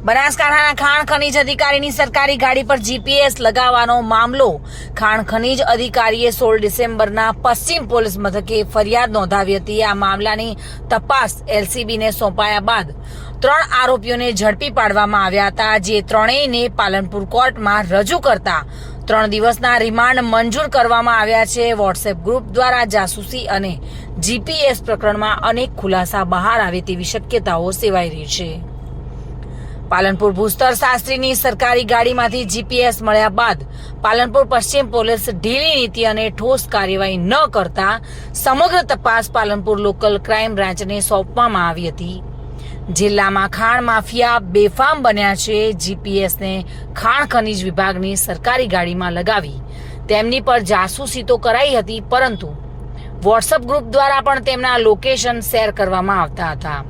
બનાસકાંઠાના ખાણ ખનીજ અધિકારીની સરકારી ગાડી પર જીપીએસ લગાવવાનો મામલો ખાણ ખનીજ અધિકારીએ 16 ડિસેમ્બરના પશ્ચિમ પોલીસ મથકે ફરિયાદ નોંધાવી હતી। આ મામલાની તપાસ એલસીબીને સોંપાયા બાદ 3 આરોપીઓને ઝડપી પાડવામાં આવ્યા હતા, જે ત્રણેયને પાલનપુર કોર્ટમાં રજૂ કરતા 3 દિવસના રિમાન્ડ મંજૂર કરવામાં આવ્યા છે। વોટ્સએપ ગ્રુપ દ્વારા જાસૂસી અને જીપીએસ પ્રકરણમાં અનેક ખુલાસા બહાર આવે તેવી શક્યતાઓ સેવાઈ રહી છે। પાલનપુર ભૂસ્તર શાસ્ત્રીની સરકારી ગાડીમાંથી જીપીએસ મળ્યા બાદ પાલનપુર પશ્ચિમ પોલીસ ઢીલી નીતિ અને ઠોસ કાર્યવાહી ન કરતા સમગ્ર તપાસ પાલનપુર લોકલ ક્રાઇમ બ્રાન્ચને સોંપવામાં આવી હતી। જિલ્લામાં ખાણ માફિયા બેફામ બન્યા છે। જીપીએસને ખાણ ખનીજ વિભાગની સરકારી ગાડીમાં લગાવી તેમની પર જાસૂસી તો કરાઈ હતી, પરંતુ વોટ્સએપ ગ્રુપ દ્વારા પણ તેમના લોકેશન શેર કરવામાં આવતા હતા।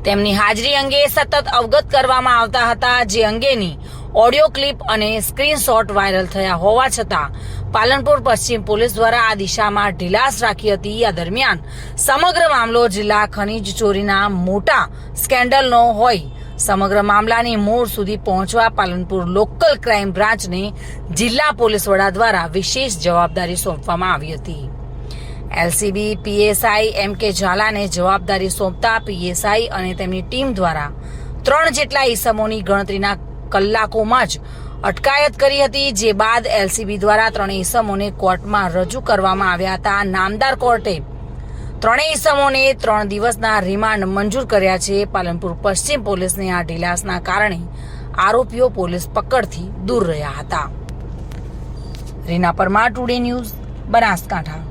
તેમની હાજરી અંગે સતત અવગત કરવામાં આવતા હતા, જે અંગેની ઓડિયો ક્લિપ અને સ્ક્રીનશોટ વાયરલ થયા હોવા છતાં પાલનપુર પશ્ચિમ પોલીસ દ્વારા આ દિશામાં ઢીલાસ રાખી હતી। આ દરમિયાન સમગ્ર મામલો જિલ્લા ખનીજ ચોરીના મોટા સ્કેન્ડલનો હોય સમગ્ર મામલાની મૂળ સુધી પહોંચવા પાલનપુર લોકલ ક્રાઇમ બ્રાન્ચને જિલ્લા પોલીસ વડા દ્વારા વિશેષ જવાબદારી સોંપવામાં આવી હતી। LCB PSI એમ.કે. ઝાલાને જવાબદારી સોંપતા પીએસઆઈ અને તેમની ટીમ દ્વારા 3 જેટલા ઈસમોની ગણતરીના કલાકોમાં જ અટકાયત કરી હતી, જે બાદ એલસીબી દ્વારા 3 ઈસમોને કોર્ટમાં રજૂ કરવામાં આવ્યા હતા। નામદાર કોર્ટે 3 ઈસમોને 3 દિવસના રિમાન્ડ મંજૂર કર્યા છે। પાલનપુર પશ્ચિમ પોલીસની આ ઢીલાસના કારણે આરોપીઓ પોલીસ પકડથી દૂર રહ્યા હતા। Reena Parmar, today news, Banaskantha.